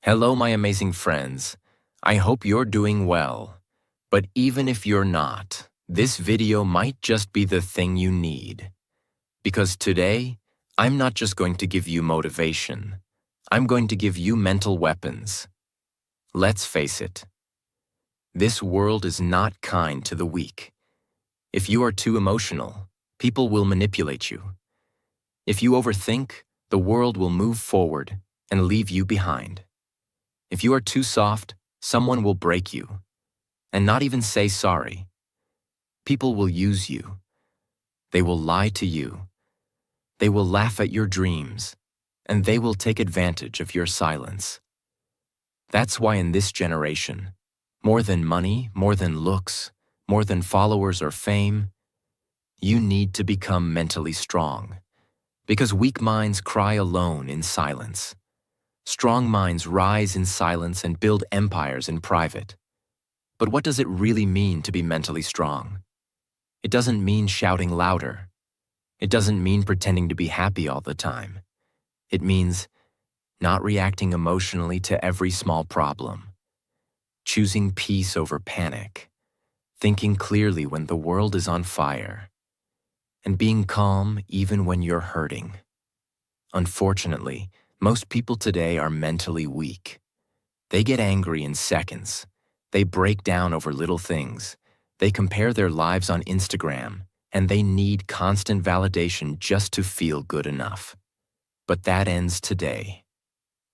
Hello, my amazing friends. I hope you're doing well. But even if you're not, this video might just be the thing you need. Because today, I'm not just going to give you motivation. I'm going to give you mental weapons. Let's face it. This world is not kind to the weak. If you are too emotional, people will manipulate you. If you overthink, the world will move forward and leave you behind. If you are too soft, someone will break you, and not even say sorry. People will use you. They will lie to you. They will laugh at your dreams, and they will take advantage of your silence. That's why in this generation, more than money, more than looks, more than followers or fame, you need to become mentally strong, because weak minds cry alone in silence. Strong minds rise in silence and build empires in private. But what does it really mean to be mentally strong? It doesn't mean shouting louder. It doesn't mean pretending to be happy all the time. It means not reacting emotionally to every small problem, choosing peace over panic, thinking clearly when the world is on fire, and being calm even when you're hurting. Unfortunately, most people today are mentally weak. They get angry in seconds. They break down over little things. They compare their lives on Instagram, and they need constant validation just to feel good enough. But that ends today.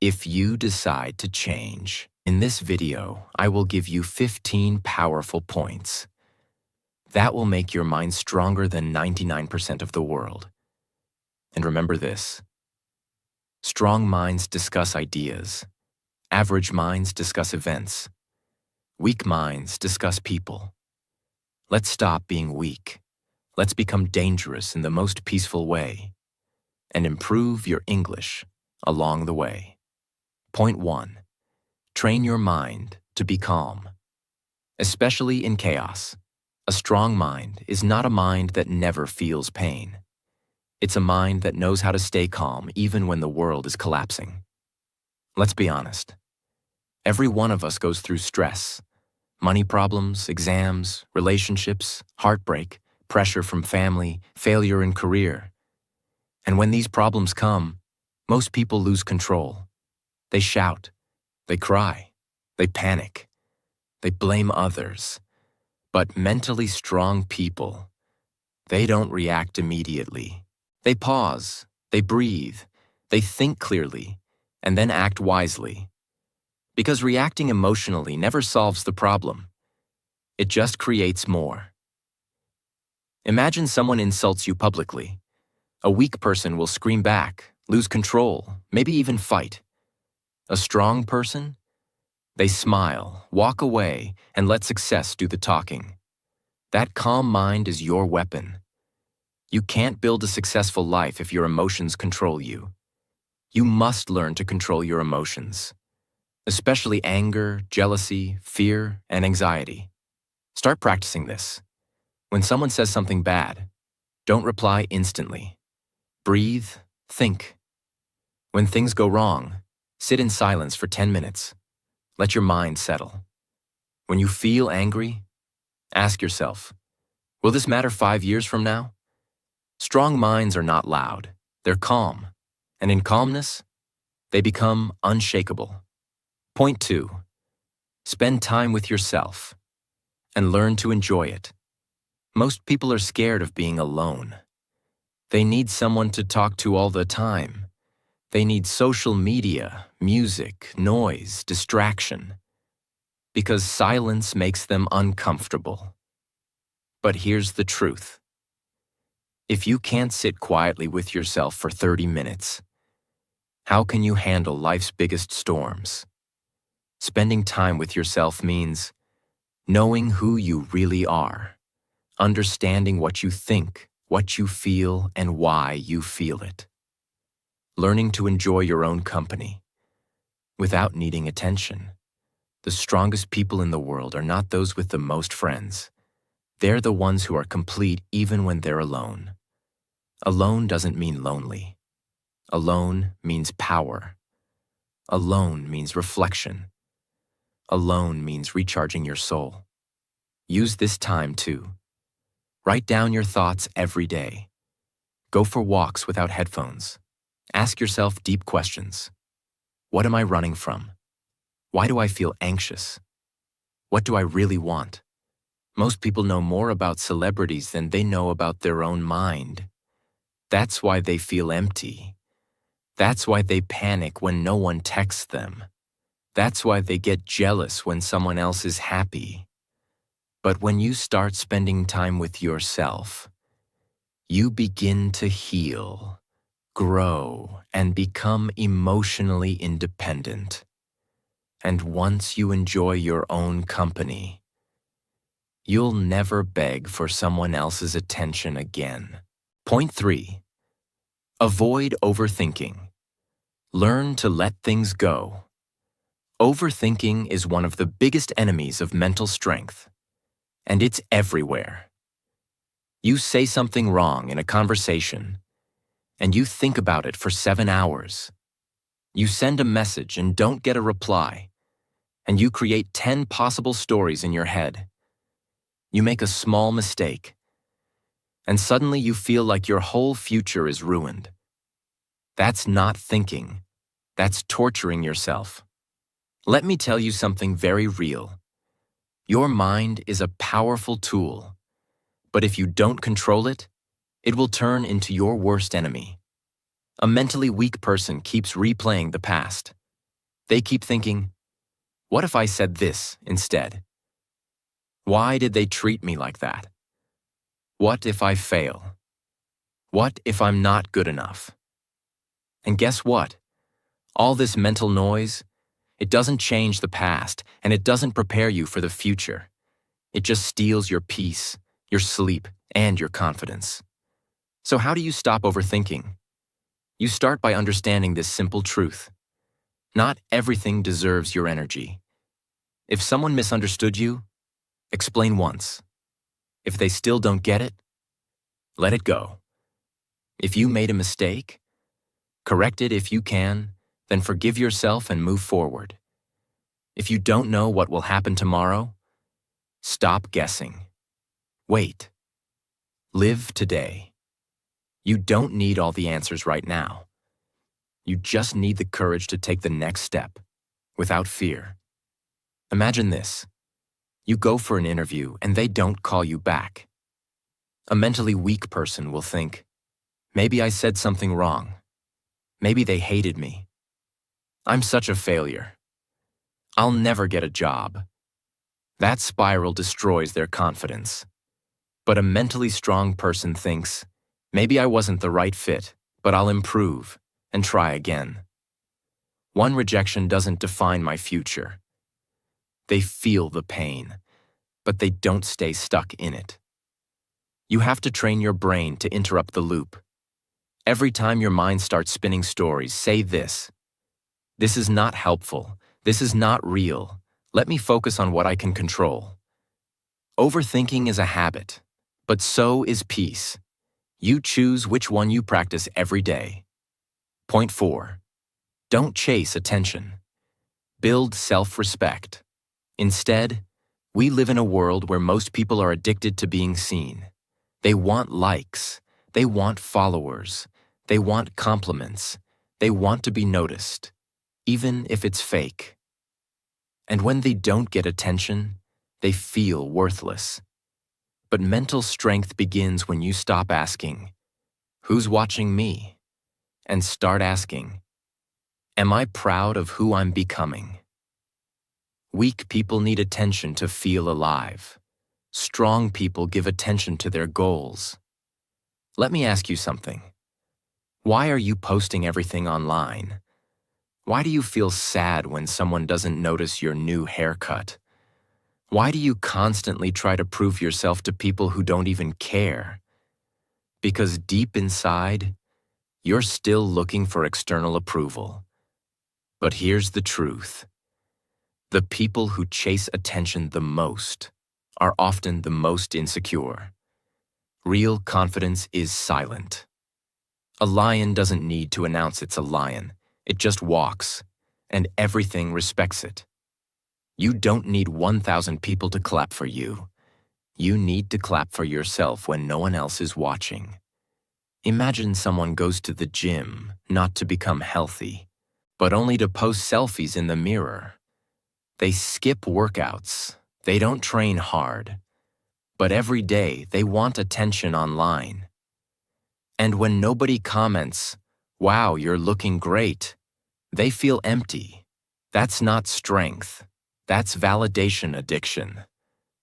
If you decide to change, in this video, I will give you 15 powerful points. That will make your mind stronger than 99% of the world. And remember this. Strong minds discuss ideas. Average minds discuss events. Weak minds discuss people. Let's stop being weak. Let's become dangerous in the most peaceful way. And improve your English along the way. Point 1. Train your mind to be calm. Especially in chaos. A strong mind is not a mind that never feels pain. It's a mind that knows how to stay calm even when the world is collapsing. Let's be honest. Every one of us goes through stress. Money problems, exams, relationships, heartbreak, pressure from family, failure in career. And when these problems come, most people lose control. They shout, they cry, they panic, they blame others. But mentally strong people, they don't react immediately. They pause, they breathe, they think clearly, and then act wisely. Because reacting emotionally never solves the problem. It just creates more. Imagine someone insults you publicly. A weak person will scream back, lose control, maybe even fight. A strong person? They smile, walk away, and let success do the talking. That calm mind is your weapon. You can't build a successful life if your emotions control you. You must learn to control your emotions, especially anger, jealousy, fear, and anxiety. Start practicing this. When someone says something bad, don't reply instantly. Breathe, think. When things go wrong, sit in silence for 10 minutes. Let your mind settle. When you feel angry, ask yourself, will this matter 5 years from now? Strong minds are not loud. They're calm. And in calmness, they become unshakable. Point 2. Spend time with yourself and learn to enjoy it. Most people are scared of being alone. They need someone to talk to all the time. They need social media, music, noise, distraction. Because silence makes them uncomfortable. But here's the truth. If you can't sit quietly with yourself for 30 minutes, how can you handle life's biggest storms? Spending time with yourself means knowing who you really are, understanding what you think, what you feel, and why you feel it. Learning to enjoy your own company without needing attention. The strongest people in the world are not those with the most friends. They're the ones who are complete even when they're alone. Alone doesn't mean lonely. Alone means power. Alone means reflection. Alone means recharging your soul. Use this time to write down your thoughts every day. Go for walks without headphones. Ask yourself deep questions. What am I running from? Why do I feel anxious? What do I really want? Most people know more about celebrities than they know about their own mind. That's why they feel empty. That's why they panic when no one texts them. That's why they get jealous when someone else is happy. But when you start spending time with yourself, you begin to heal, grow, and become emotionally independent. And once you enjoy your own company, you'll never beg for someone else's attention again. Point 3. Avoid overthinking. Learn to let things go. Overthinking is one of the biggest enemies of mental strength, and it's everywhere. You say something wrong in a conversation, and you think about it for 7 hours. You send a message and don't get a reply, and you create 10 possible stories in your head. You make a small mistake, and suddenly you feel like your whole future is ruined. That's not thinking. That's torturing yourself. Let me tell you something very real. Your mind is a powerful tool, but if you don't control it, it will turn into your worst enemy. A mentally weak person keeps replaying the past. They keep thinking, what if I said this instead? Why did they treat me like that? What if I fail? What if I'm not good enough? And guess what? All this mental noise, it doesn't change the past, and it doesn't prepare you for the future. It just steals your peace, your sleep, and your confidence. So how do you stop overthinking? You start by understanding this simple truth. Not everything deserves your energy. If someone misunderstood you, explain once. If they still don't get it, let it go. If you made a mistake, correct it if you can, then forgive yourself and move forward. If you don't know what will happen tomorrow, stop guessing. Wait. Live today. You don't need all the answers right now. You just need the courage to take the next step, without fear. Imagine this. You go for an interview and they don't call you back. A mentally weak person will think, maybe I said something wrong. Maybe they hated me. I'm such a failure. I'll never get a job. That spiral destroys their confidence. But a mentally strong person thinks, maybe I wasn't the right fit, but I'll improve and try again. One rejection doesn't define my future. They feel the pain, but they don't stay stuck in it. You have to train your brain to interrupt the loop. Every time your mind starts spinning stories, say this. This is not helpful. This is not real. Let me focus on what I can control. Overthinking is a habit, but so is peace. You choose which one you practice every day. Point 4. Don't chase attention. Build self-respect. Instead, we live in a world where most people are addicted to being seen. They want likes. They want followers. They want compliments. They want to be noticed, even if it's fake. And when they don't get attention, they feel worthless. But mental strength begins when you stop asking, who's watching me? And start asking, am I proud of who I'm becoming? Weak people need attention to feel alive. Strong people give attention to their goals. Let me ask you something. Why are you posting everything online? Why do you feel sad when someone doesn't notice your new haircut? Why do you constantly try to prove yourself to people who don't even care? Because deep inside, you're still looking for external approval. But here's the truth. The people who chase attention the most are often the most insecure. Real confidence is silent. A lion doesn't need to announce it's a lion. It just walks. and everything respects it. You don't need 1,000 people to clap for you. You need to clap for yourself when no one else is watching. Imagine someone goes to the gym not to become healthy, but only to post selfies in the mirror. They skip workouts. They don't train hard. But every day they want attention online. And when nobody comments, "Wow, you're looking great," they feel empty. That's not strength. That's validation addiction.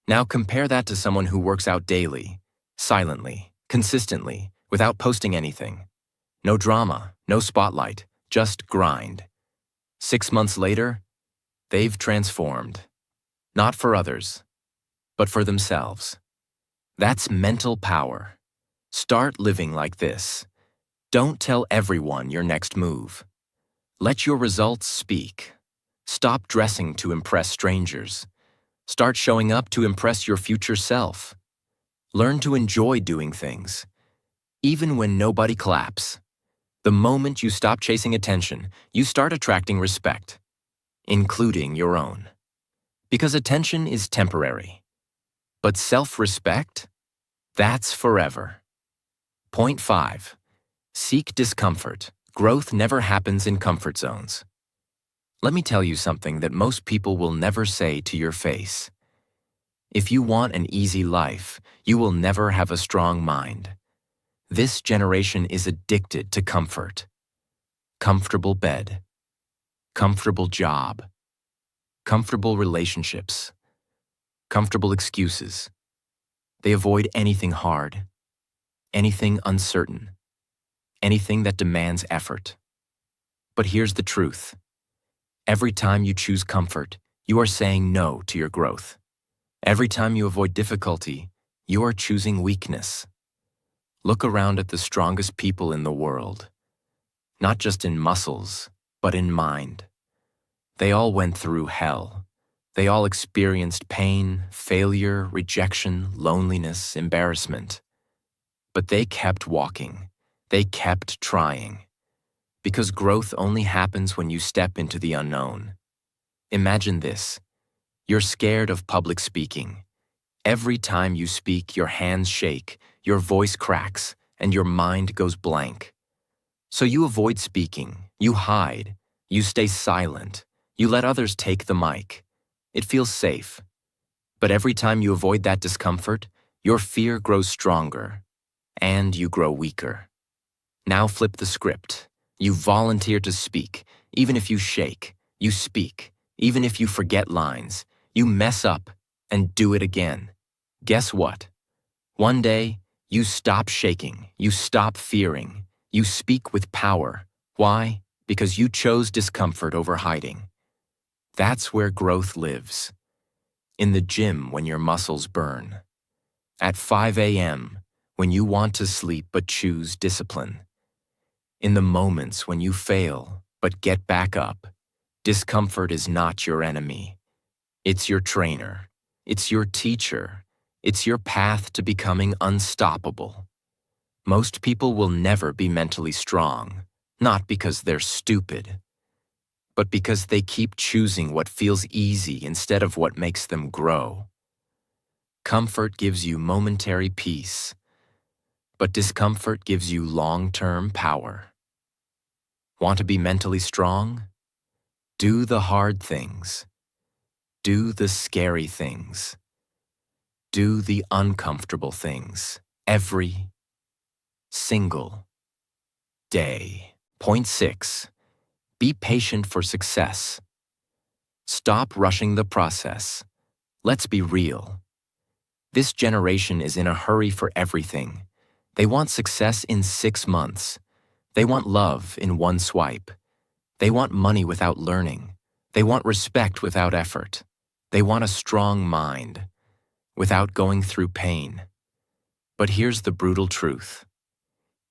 Now compare that to someone who works out daily, silently, consistently, without posting anything. No drama, no spotlight, just grind. 6 months later, they've transformed. Not for others, but for themselves. That's mental power. Start living like this. Don't tell everyone your next move. Let your results speak. Stop dressing to impress strangers. Start showing up to impress your future self. Learn to enjoy doing things, even when nobody claps. The moment you stop chasing attention, you start attracting respect, including your own. Because attention is temporary. But self-respect? That's forever. Point 5. Seek discomfort. Growth never happens in comfort zones. Let me tell you something that most people will never say to your face. If you want an easy life, you will never have a strong mind. This generation is addicted to comfort. Comfortable bed. Comfortable job. Comfortable relationships. Comfortable excuses. They avoid anything hard, anything uncertain, anything that demands effort. But here's the truth. Every time you choose comfort, you are saying no to your growth. Every time you avoid difficulty, you are choosing weakness. Look around at the strongest people in the world, not just in muscles, but in mind. They all went through hell. They all experienced pain, failure, rejection, loneliness, embarrassment. But they kept walking. They kept trying. Because growth only happens when you step into the unknown. Imagine this. You're scared of public speaking. Every time you speak, your hands shake, your voice cracks, and your mind goes blank. So you avoid speaking, you hide, you stay silent, you let others take the mic. It feels safe. But every time you avoid that discomfort, your fear grows stronger, and you grow weaker. Now flip the script. You volunteer to speak, even if you shake. You speak, even if you forget lines. You mess up, and do it again. Guess what? One day, you stop shaking, you stop fearing, you speak with power. Why? Because you chose discomfort over hiding. That's where growth lives. In the gym when your muscles burn. At 5 a.m. when you want to sleep but choose discipline. In the moments when you fail but get back up. Discomfort is not your enemy. It's your trainer. It's your teacher. It's your path to becoming unstoppable. Most people will never be mentally strong, not because they're stupid, but because they keep choosing what feels easy instead of what makes them grow. Comfort gives you momentary peace, but discomfort gives you long-term power. Want to be mentally strong? Do the hard things. Do the scary things. Do the uncomfortable things every single day. Point 6. Be patient for success. Stop rushing the process. Let's be real. This generation is in a hurry for everything. They want success in 6 months. They want love in one swipe. They want money without learning. They want respect without effort. They want a strong mind without going through pain. But here's the brutal truth.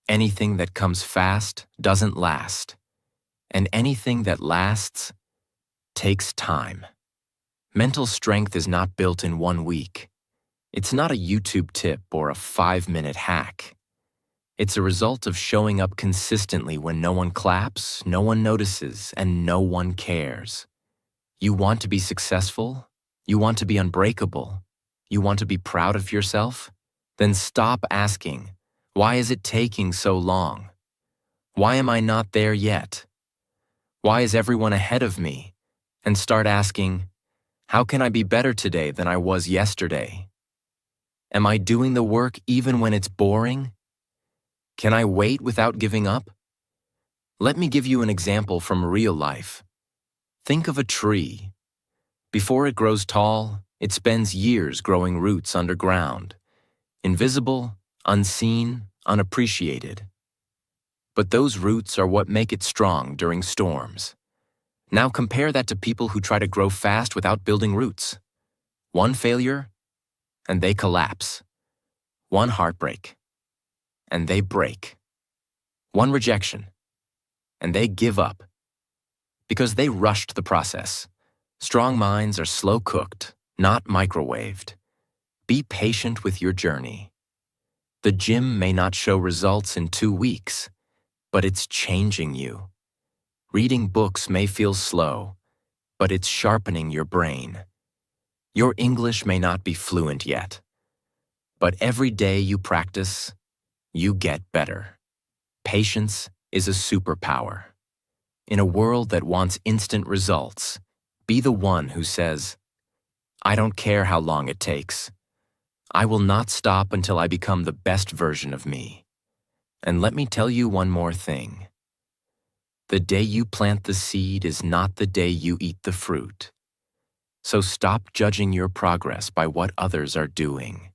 Anything that comes fast doesn't last. And anything that lasts takes time. Mental strength is not built in 1 week. It's not a YouTube tip or a 5-minute hack. It's a result of showing up consistently when no one claps, no one notices, and no one cares. You want to be successful? You want to be unbreakable? You want to be proud of yourself? Then stop asking, why is it taking so long? Why am I not there yet? Why is everyone ahead of me? And start asking, how can I be better today than I was yesterday? Am I doing the work even when it's boring? Can I wait without giving up? Let me give you an example from real life. Think of a tree. Before it grows tall, it spends years growing roots underground, invisible, unseen, unappreciated. But those roots are what make it strong during storms. Now compare that to people who try to grow fast without building roots. One failure, and they collapse. One heartbreak, and they break. One rejection, and they give up. Because they rushed the process. Strong minds are slow cooked, not microwaved. Be patient with your journey. The gym may not show results in 2 weeks, but it's changing you. Reading books may feel slow, but it's sharpening your brain. Your English may not be fluent yet, but every day you practice, you get better. Patience is a superpower. In a world that wants instant results, be the one who says, I don't care how long it takes. I will not stop until I become the best version of me. And let me tell you one more thing. The day you plant the seed is not the day you eat the fruit. So stop judging your progress by what others are doing.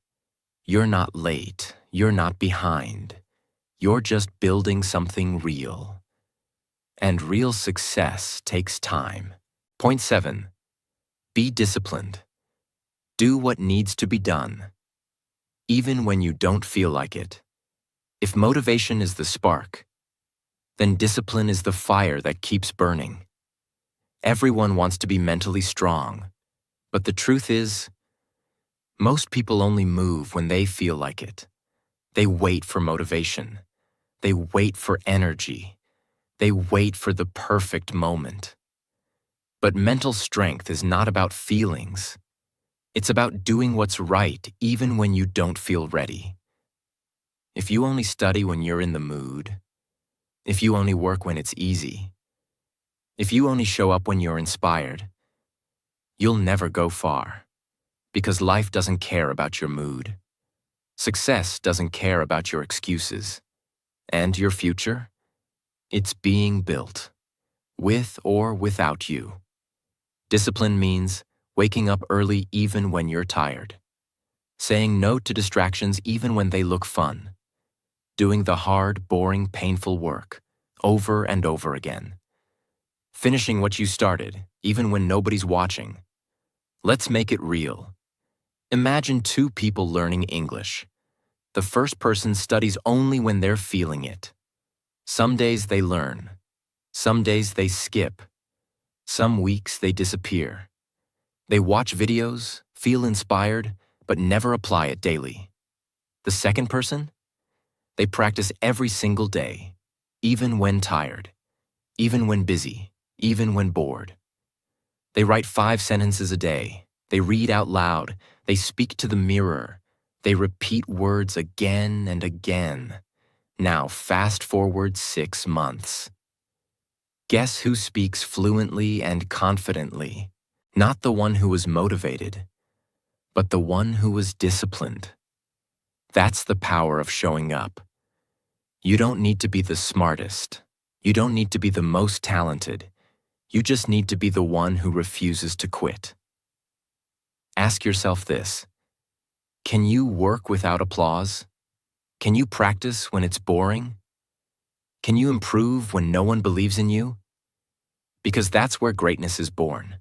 You're not late. You're not behind. You're just building something real. And real success takes time. Point 7. Be disciplined. Do what needs to be done, even when you don't feel like it. If motivation is the spark, then discipline is the fire that keeps burning. Everyone wants to be mentally strong, but the truth is, most people only move when they feel like it. They wait for motivation. They wait for energy. They wait for the perfect moment. But mental strength is not about feelings. It's about doing what's right even when you don't feel ready. If you only study when you're in the mood, if you only work when it's easy, if you only show up when you're inspired, you'll never go far, because life doesn't care about your mood. Success doesn't care about your excuses. And your future? It's being built, with or without you. Discipline means waking up early even when you're tired, saying no to distractions even when they look fun, doing the hard, boring, painful work over and over again, finishing what you started even when nobody's watching. Let's make it real. Imagine 2 people learning English. The first person studies only when they're feeling it. Some days they learn. Some days they skip. Some weeks they disappear. They watch videos, feel inspired, but never apply it daily. The second person? They practice every single day, even when tired, even when busy, even when bored. They write 5 sentences a day. They read out loud. They speak to the mirror. They repeat words again and again. Now fast forward 6 months. Guess who speaks fluently and confidently? Not the one who was motivated, but the one who was disciplined. That's the power of showing up. You don't need to be the smartest. You don't need to be the most talented. You just need to be the one who refuses to quit. Ask yourself this. Can you work without applause? Can you practice when it's boring? Can you improve when no one believes in you? Because that's where greatness is born.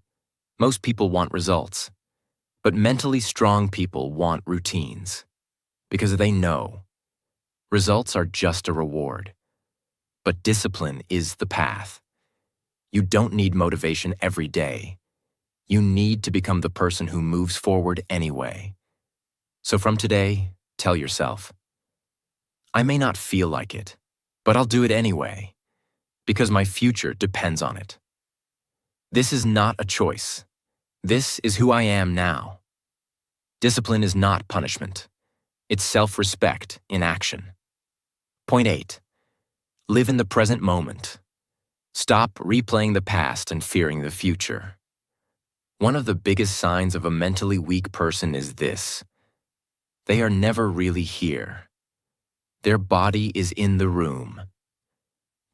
Most people want results, but mentally strong people want routines. Because they know results are just a reward, but discipline is the path. You don't need motivation every day. You need to become the person who moves forward anyway. So from today, tell yourself, I may not feel like it, but I'll do it anyway, because my future depends on it. This is not a choice. This is who I am now. Discipline is not punishment. It's self-respect in action. Point 8. Live in the present moment. Stop replaying the past and fearing the future. One of the biggest signs of a mentally weak person is this: they are never really here. Their body is in the room,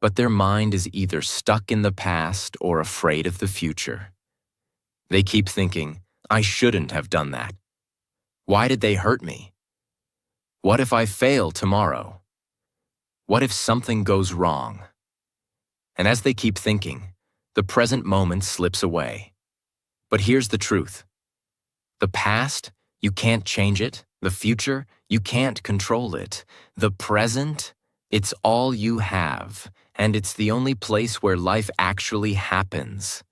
but their mind is either stuck in the past or afraid of the future. They keep thinking, I shouldn't have done that. Why did they hurt me? What if I fail tomorrow? What if something goes wrong? And as they keep thinking, the present moment slips away. But here's the truth. The past, you can't change it. The future, you can't control it. The present, it's all you have, and it's the only place where life actually happens.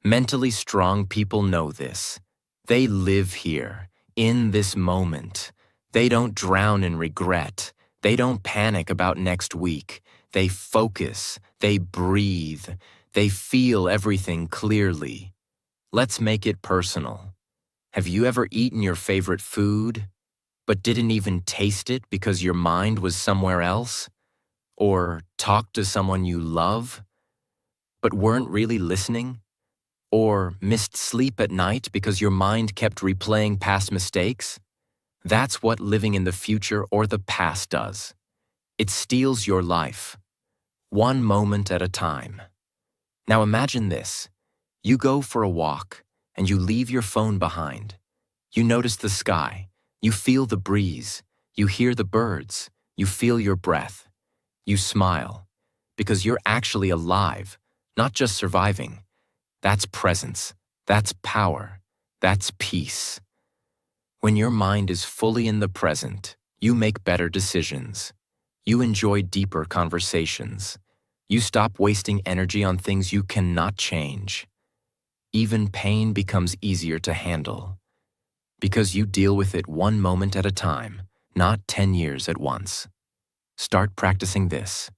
Mentally strong people know this. They live here, in this moment. They don't drown in regret. They don't panic about next week. They focus. They breathe. They feel everything clearly. Let's make it personal. Have you ever eaten your favorite food, but didn't even taste it because your mind was somewhere else? Or talked to someone you love, but weren't really listening? Or missed sleep at night because your mind kept replaying past mistakes? That's what living in the future or the past does. It steals your life, one moment at a time. Now imagine this. You go for a walk, and you leave your phone behind. You notice the sky. You feel the breeze. You hear the birds. You feel your breath. You smile, because you're actually alive, not just surviving. That's presence. That's power. That's peace. When your mind is fully in the present, you make better decisions. You enjoy deeper conversations. You stop wasting energy on things you cannot change. Even pain becomes easier to handle, because you deal with it one moment at a time, not 10 years at once. Start practicing this.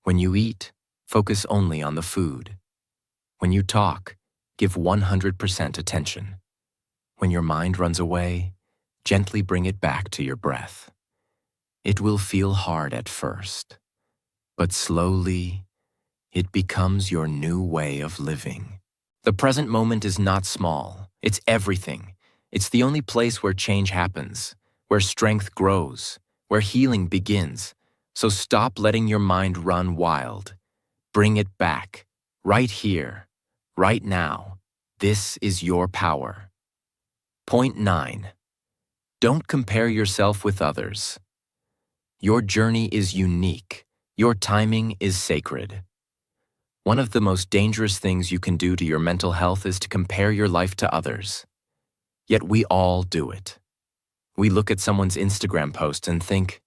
When you eat, focus only on the food. When you talk, give 100% attention. When your mind runs away, gently bring it back to your breath. It will feel hard at first, but slowly, it becomes your new way of living. The present moment is not small. It's everything. It's the only place where change happens, where strength grows, where healing begins. So stop letting your mind run wild. Bring it back, right here, right now. This is your power. Point 9. Don't compare yourself with others. Your journey is unique. Your timing is sacred. One of the most dangerous things you can do to your mental health is to compare your life to others. Yet we all do it. We look at someone's Instagram post and think,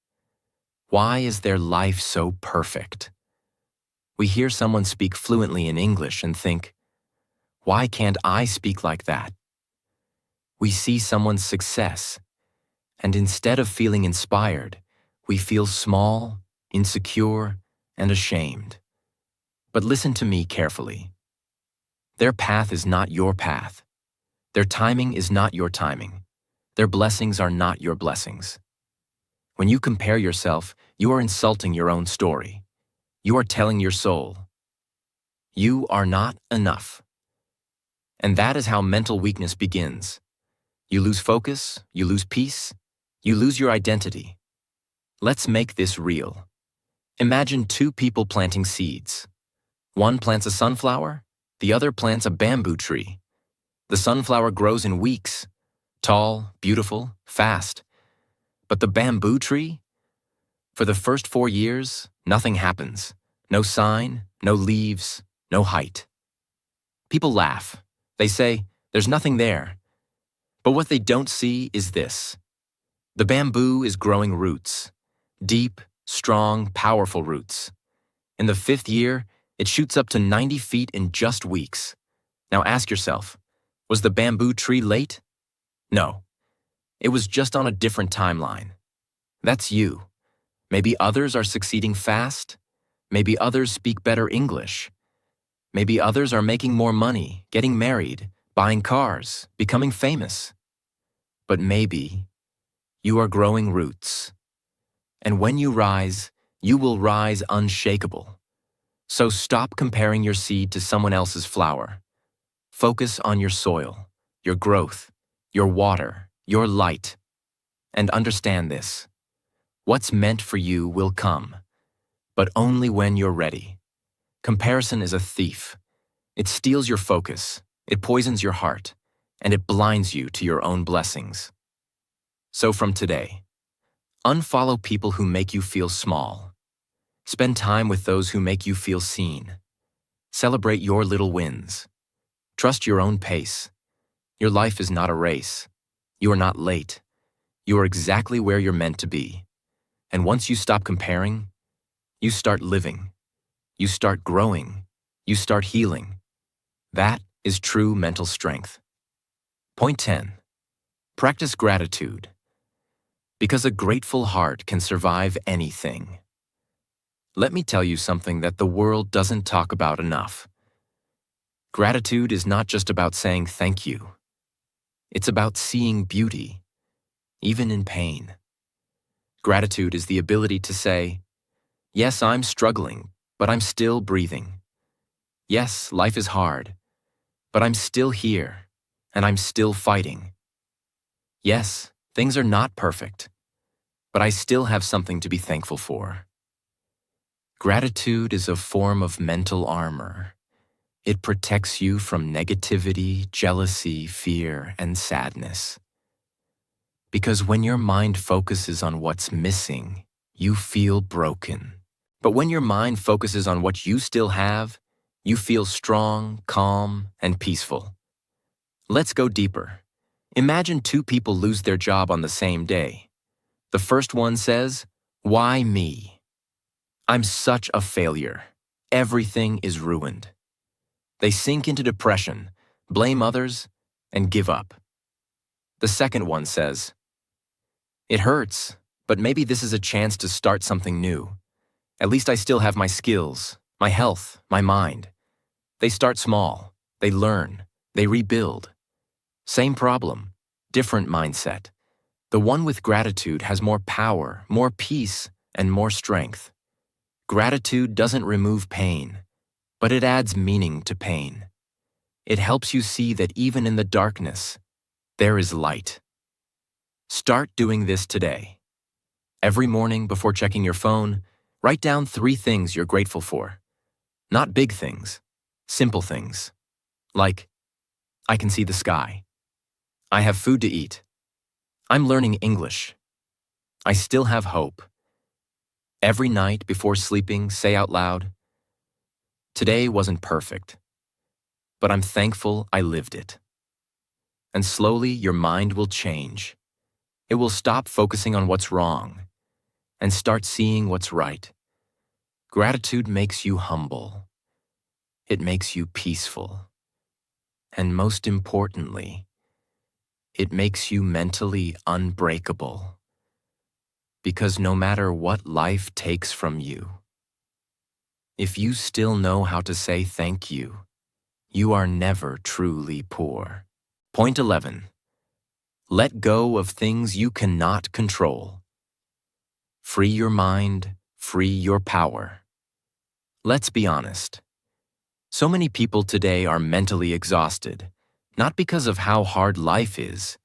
why is their life so perfect? We hear someone speak fluently in English and think, why can't I speak like that? We see someone's success, and instead of feeling inspired, we feel small, insecure, and ashamed. But listen to me carefully. Their path is not your path. Their timing is not your timing. Their blessings are not your blessings. When you compare yourself, you are insulting your own story. You are telling your soul, you are not enough. And that is how mental weakness begins. You lose focus, you lose peace, you lose your identity. Let's make this real. Imagine two people planting seeds. One plants a sunflower, the other plants a bamboo tree. The sunflower grows in weeks, tall, beautiful, fast. But the bamboo tree? For the first 4 years, nothing happens. No sign, no leaves, no height. People laugh. They say, there's nothing there. But what they don't see is this. The bamboo is growing roots. Deep, strong, powerful roots. In the 5th year, it shoots up to 90 feet in just weeks. Now ask yourself, was the bamboo tree late? No. It was just on a different timeline. That's you. Maybe others are succeeding fast. Maybe others speak better English. Maybe others are making more money, getting married, buying cars, becoming famous. But maybe you are growing roots. And when you rise, you will rise unshakable. So stop comparing your seed to someone else's flower. Focus on your soil, your growth, your water, your light. And understand this: what's meant for you will come, but only when you're ready. Comparison is a thief. It steals your focus, it poisons your heart, and it blinds you to your own blessings. So from today, unfollow people who make you feel small. Spend time with those who make you feel seen. Celebrate your little wins. Trust your own pace. Your life is not a race. You are not late. You are exactly where you're meant to be. And once you stop comparing, you start living. You start growing. You start healing. That is true mental strength. Point 10. Practice gratitude. Because a grateful heart can survive anything. Let me tell you something that the world doesn't talk about enough. Gratitude is not just about saying thank you. It's about seeing beauty, even in pain. Gratitude is the ability to say, yes, I'm struggling, but I'm still breathing. Yes, life is hard, but I'm still here, and I'm still fighting. Yes, things are not perfect, but I still have something to be thankful for. Gratitude is a form of mental armor. It protects you from negativity, jealousy, fear, and sadness. Because when your mind focuses on what's missing, you feel broken. But when your mind focuses on what you still have, you feel strong, calm, and peaceful. Let's go deeper. Imagine two people lose their job on the same day. The first one says, "Why me? I'm such a failure. Everything is ruined." They sink into depression, blame others, and give up. The second one says, "It hurts, but maybe this is a chance to start something new. At least I still have my skills, my health, my mind." They start small, they learn, they rebuild. Same problem, different mindset. The one with gratitude has more power, more peace, and more strength. Gratitude doesn't remove pain, but it adds meaning to pain. It helps you see that even in the darkness, there is light. Start doing this today. Every morning before checking your phone, write down 3 things you're grateful for. Not big things, simple things. Like, I can see the sky. I have food to eat. I'm learning English. I still have hope. Every night before sleeping, say out loud, "Today wasn't perfect, but I'm thankful I lived it." And slowly your mind will change. It will stop focusing on what's wrong and start seeing what's right. Gratitude makes you humble. It makes you peaceful. And most importantly, it makes you mentally unbreakable. Because no matter what life takes from you, if you still know how to say thank you, you are never truly poor. Point 11. Let go of things you cannot control. Free your mind, free your power. Let's be honest. So many people today are mentally exhausted, not because of how hard life is,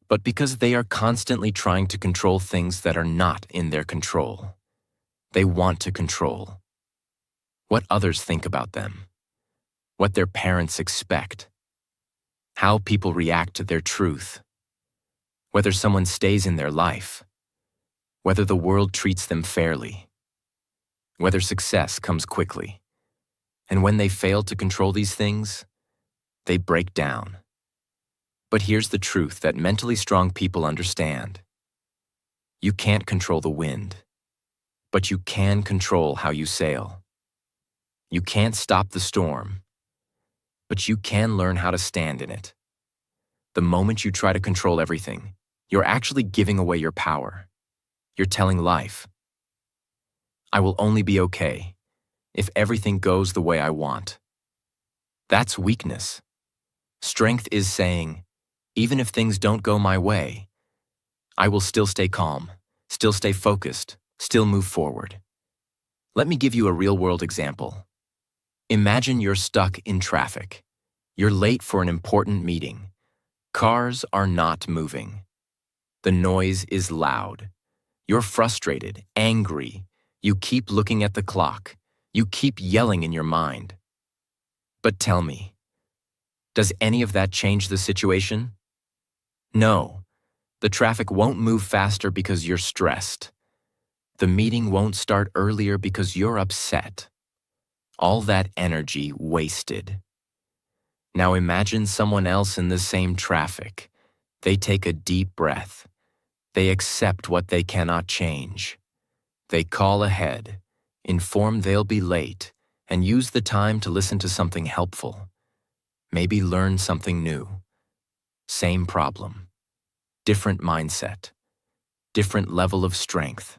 but because they are constantly trying to control things that are not in their control. They want to control what others think about them, what their parents expect, how people react to their truth, whether someone stays in their life, whether the world treats them fairly, whether success comes quickly. And when they fail to control these things, they break down. But here's the truth that mentally strong people understand. You can't control the wind, but you can control how you sail. You can't stop the storm, but you can learn how to stand in it. The moment you try to control everything, you're actually giving away your power. You're telling life, I will only be okay if everything goes the way I want. That's weakness. Strength is saying, even if things don't go my way, I will still stay calm, still stay focused, still move forward. Let me give you a real-world example. Imagine you're stuck in traffic. You're late for an important meeting. Cars are not moving. The noise is loud. You're frustrated, angry. You keep looking at the clock. You keep yelling in your mind. But tell me, does any of that change the situation? No. The traffic won't move faster because you're stressed. The meeting won't start earlier because you're upset. All that energy wasted. Now imagine someone else in the same traffic. They take a deep breath. They accept what they cannot change. They call ahead, inform they'll be late, and use the time to listen to something helpful. Maybe learn something new. Same problem. Different mindset. Different level of strength.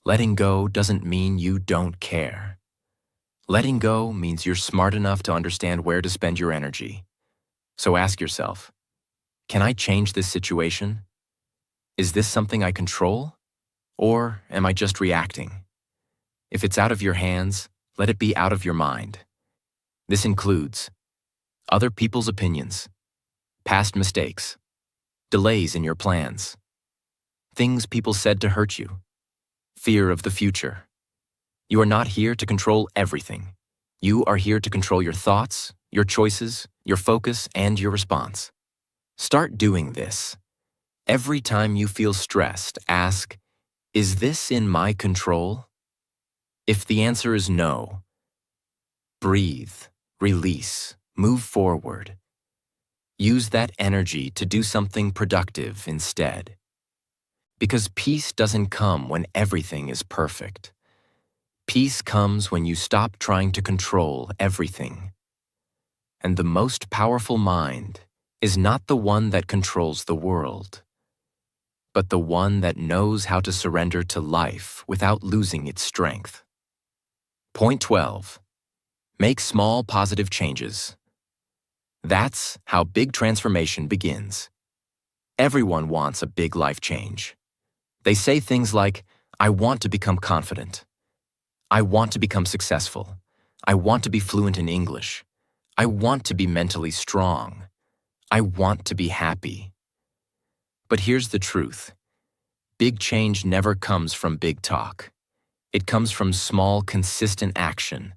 Letting go doesn't mean you don't care. Letting go means you're smart enough to understand where to spend your energy. So ask yourself, can I change this situation? Is this something I control? Or am I just reacting? If it's out of your hands, let it be out of your mind. This includes other people's opinions, past mistakes, delays in your plans, things people said to hurt you, fear of the future. You are not here to control everything. You are here to control your thoughts, your choices, your focus, and your response. Start doing this. Every time you feel stressed, ask, is this in my control? If the answer is no, breathe, release, move forward. Use that energy to do something productive instead. Because peace doesn't come when everything is perfect. Peace comes when you stop trying to control everything. And the most powerful mind is not the one that controls the world, but the one that knows how to surrender to life without losing its strength. Point 12. Make small positive changes. That's how big transformation begins. Everyone wants a big life change. They say things like, I want to become confident. I want to become successful. I want to be fluent in English. I want to be mentally strong. I want to be happy. But here's the truth. Big change never comes from big talk. It comes from small, consistent action,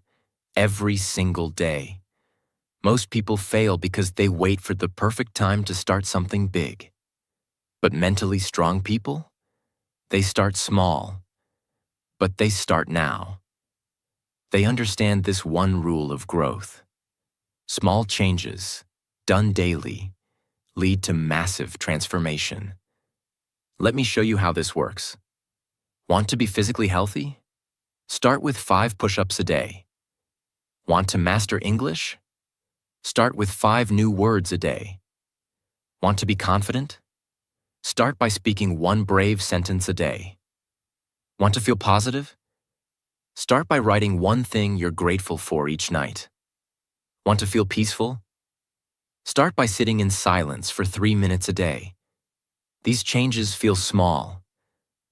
every single day. Most people fail because they wait for the perfect time to start something big. But mentally strong people? They start small, but they start now. They understand this one rule of growth. Small changes, done daily, lead to massive transformation. Let me show you how this works. Want to be physically healthy? Start with 5 push-ups a day. Want to master English? Start with 5 new words a day. Want to be confident? Start by speaking 1 brave sentence a day. Want to feel positive? Start by writing 1 thing you're grateful for each night. Want to feel peaceful? Start by sitting in silence for 3 minutes a day. These changes feel small,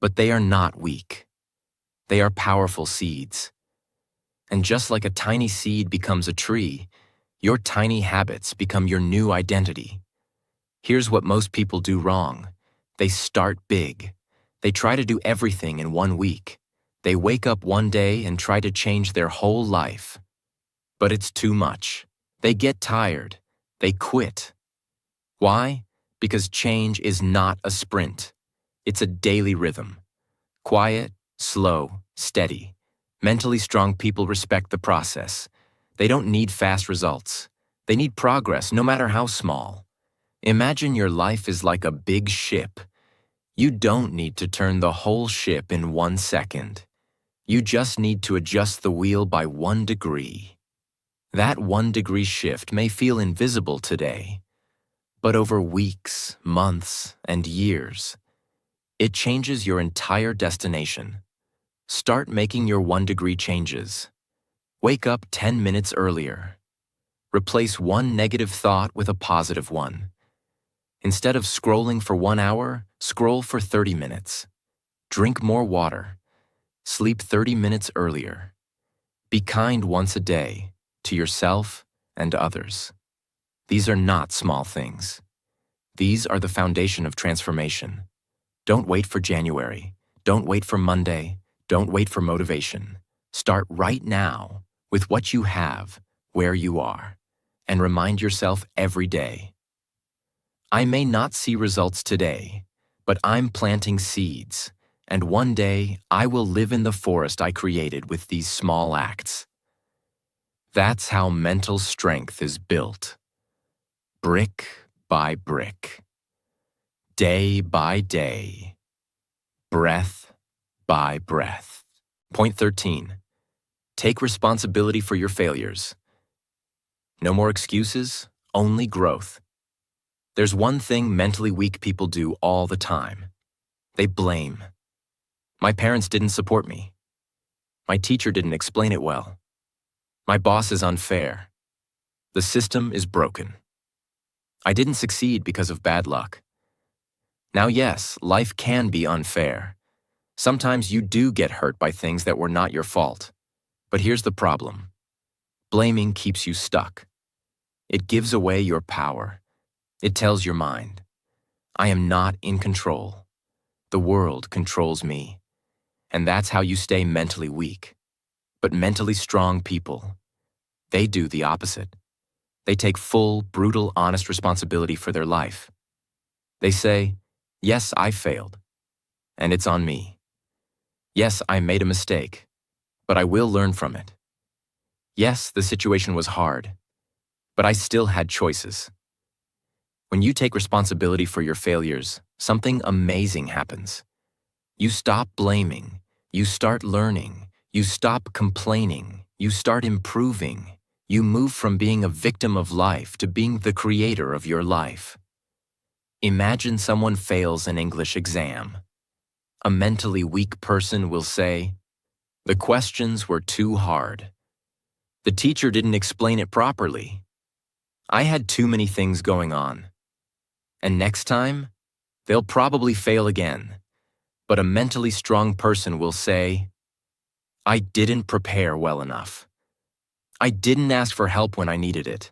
but they are not weak. They are powerful seeds. And just like a tiny seed becomes a tree, your tiny habits become your new identity. Here's what most people do wrong. They start big. They try to do everything in 1 week. They wake up one day and try to change their whole life. But it's too much. They get tired. They quit. Why? Because change is not a sprint. It's a daily rhythm. Quiet, slow, steady. Mentally strong people respect the process. They don't need fast results. They need progress, no matter how small. Imagine your life is like a big ship. You don't need to turn the whole ship in 1 second. You just need to adjust the wheel by 1 degree. That 1 degree shift may feel invisible today, but over weeks, months, and years, it changes your entire destination. Start making your 1-degree changes. Wake up 10 minutes earlier. Replace one negative thought with a positive one. Instead of scrolling for 1 hour, scroll for 30 minutes. Drink more water. Sleep 30 minutes earlier. Be kind once a day to yourself and others. These are not small things. These are the foundation of transformation. Don't wait for January. Don't wait for Monday. Don't wait for motivation. Start right now with what you have, where you are, and remind yourself every day. I may not see results today, but I'm planting seeds, and one day I will live in the forest I created with these small acts. That's how mental strength is built. Brick by brick. Day by day. Breath by breath. Point 13. Take responsibility for your failures. No more excuses, only growth. There's one thing mentally weak people do all the time. They blame. My parents didn't support me. My teacher didn't explain it well. My boss is unfair. The system is broken. I didn't succeed because of bad luck. Now, yes, life can be unfair. Sometimes you do get hurt by things that were not your fault. But here's the problem. Blaming keeps you stuck. It gives away your power. It tells your mind, I am not in control. The world controls me. And that's how you stay mentally weak. But mentally strong people, they do the opposite. They take full, brutal, honest responsibility for their life. They say, yes, I failed, and it's on me. Yes, I made a mistake, but I will learn from it. Yes, the situation was hard, but I still had choices. When you take responsibility for your failures, something amazing happens. You stop blaming, you start learning, you stop complaining, you start improving. You move from being a victim of life to being the creator of your life. Imagine someone fails an English exam. A mentally weak person will say, the questions were too hard. The teacher didn't explain it properly. I had too many things going on. And next time, they'll probably fail again. But a mentally strong person will say, I didn't prepare well enough. I didn't ask for help when I needed it.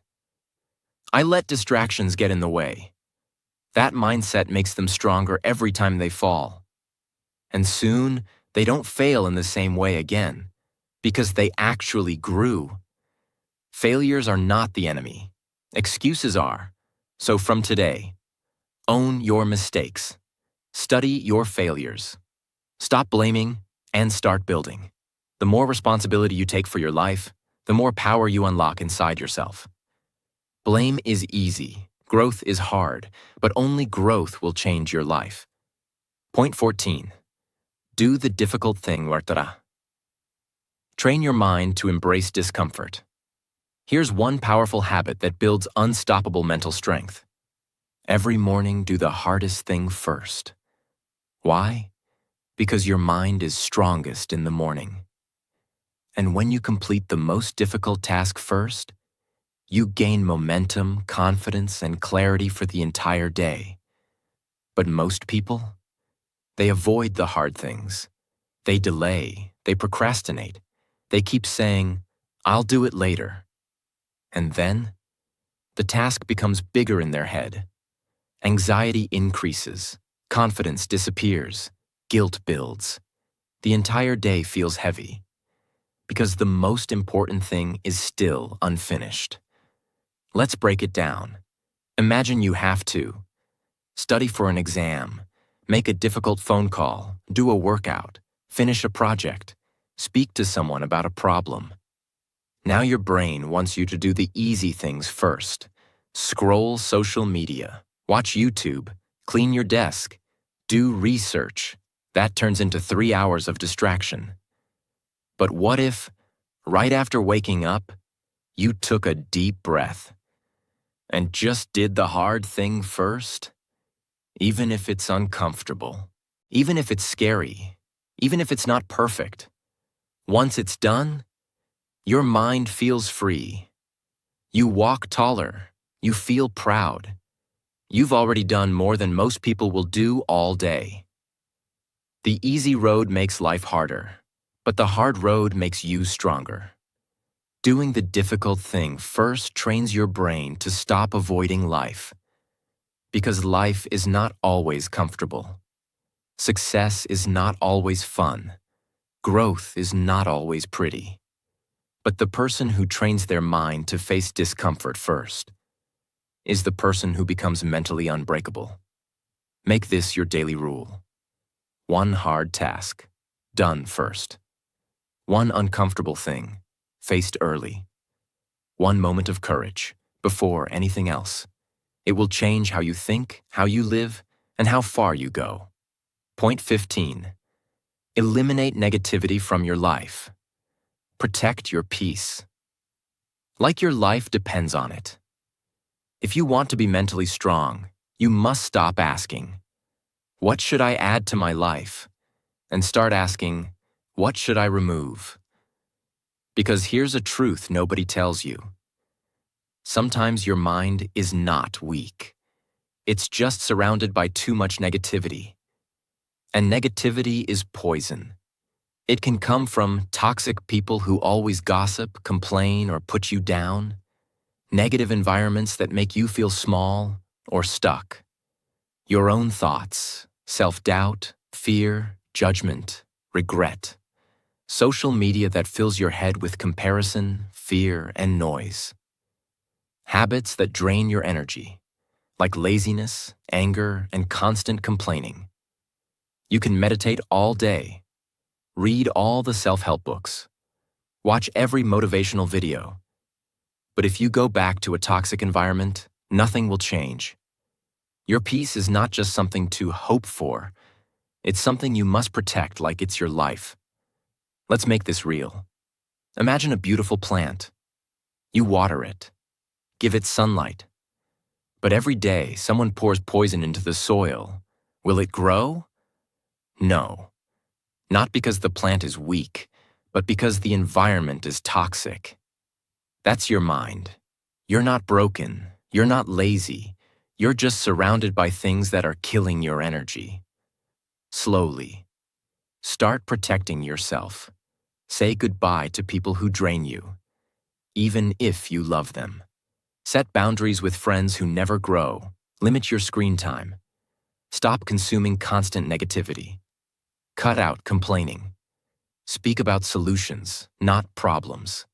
I let distractions get in the way. That mindset makes them stronger every time they fall. And soon, they don't fail in the same way again, because they actually grew. Failures are not the enemy. Excuses are. So from today, own your mistakes. Study your failures. Stop blaming and start building. The more responsibility you take for your life, the more power you unlock inside yourself. Blame is easy, growth is hard, but only growth will change your life. Point 14. Do the difficult thing, Wartara. Train your mind to embrace discomfort. Here's one powerful habit that builds unstoppable mental strength. Every morning, do the hardest thing first. Why? Because your mind is strongest in the morning. And when you complete the most difficult task first, you gain momentum, confidence, and clarity for the entire day. But most people, they avoid the hard things. They delay, they procrastinate. They keep saying, I'll do it later. And then, the task becomes bigger in their head. Anxiety increases, confidence disappears, guilt builds. The entire day feels heavy. Because the most important thing is still unfinished. Let's break it down. Imagine you have to study for an exam, make a difficult phone call, do a workout, finish a project, speak to someone about a problem. Now your brain wants you to do the easy things first. Scroll social media, watch YouTube, clean your desk, do research. That turns into 3 hours of distraction. But what if, right after waking up, you took a deep breath and just did the hard thing first? Even if it's uncomfortable, even if it's scary, even if it's not perfect. Once it's done, your mind feels free. You walk taller. You feel proud. You've already done more than most people will do all day. The easy road makes life harder, but the hard road makes you stronger. Doing the difficult thing first trains your brain to stop avoiding life. Because life is not always comfortable. Success is not always fun. Growth is not always pretty. But the person who trains their mind to face discomfort first is the person who becomes mentally unbreakable. Make this your daily rule. One hard task, done first. One uncomfortable thing, faced early. One moment of courage, before anything else. It will change how you think, how you live, and how far you go. Point 15. Eliminate negativity from your life. Protect your peace. Like your life depends on it. If you want to be mentally strong, you must stop asking, "What should I add to my life?" and start asking, "What should I remove?" Because here's a truth nobody tells you. Sometimes your mind is not weak. It's just surrounded by too much negativity. And negativity is poison. It can come from toxic people who always gossip, complain, or put you down. Negative environments that make you feel small or stuck. Your own thoughts, self-doubt, fear, judgment, regret. Social media that fills your head with comparison, fear, and noise. Habits that drain your energy, like laziness, anger, and constant complaining. You can meditate all day, read all the self-help books, watch every motivational video. But if you go back to a toxic environment, nothing will change. Your peace is not just something to hope for. It's something you must protect like it's your life. Let's make this real. Imagine a beautiful plant. You water it, give it sunlight. But every day, someone pours poison into the soil. Will it grow? No. Not because the plant is weak, but because the environment is toxic. That's your mind. You're not broken. You're not lazy. You're just surrounded by things that are killing your energy. Slowly. Start protecting yourself. Say goodbye to people who drain you, even if you love them. Set boundaries with friends who never grow. Limit your screen time. Stop consuming constant negativity. Cut out complaining. Speak about solutions, not problems.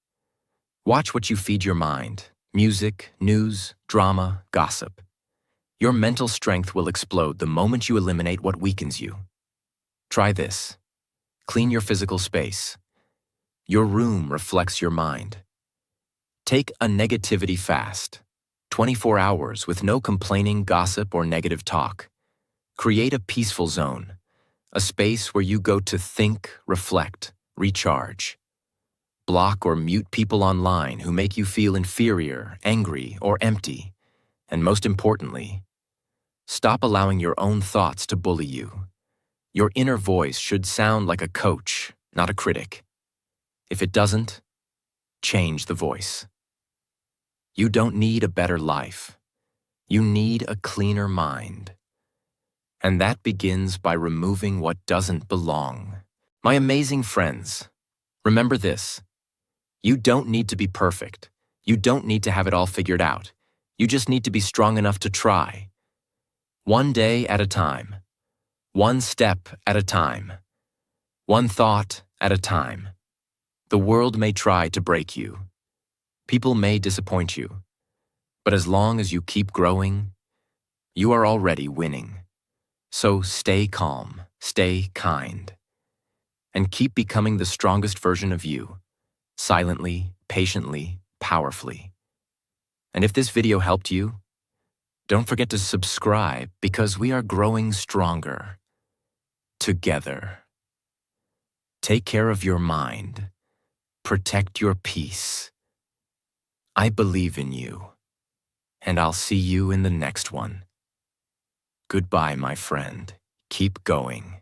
Watch what you feed your mind. Music, news, drama, gossip. Your mental strength will explode the moment you eliminate what weakens you. Try this. Clean your physical space. Your room reflects your mind. Take a negativity fast. 24 hours with no complaining, gossip, or negative talk. Create a peaceful zone. A space where you go to think, reflect, recharge. Block or mute people online who make you feel inferior, angry, or empty. And most importantly, stop allowing your own thoughts to bully you. Your inner voice should sound like a coach, not a critic. If it doesn't, change the voice. You don't need a better life. You need a cleaner mind. And that begins by removing what doesn't belong. My amazing friends, remember this. You don't need to be perfect. You don't need to have it all figured out. You just need to be strong enough to try. One day at a time. One step at a time. One thought at a time. The world may try to break you. People may disappoint you. But as long as you keep growing, you are already winning. So stay calm, stay kind, and keep becoming the strongest version of you, silently, patiently, powerfully. And if this video helped you, don't forget to subscribe because we are growing stronger together. Take care of your mind. Protect your peace. I believe in you, and I'll see you in the next one. Goodbye, my friend. Keep going.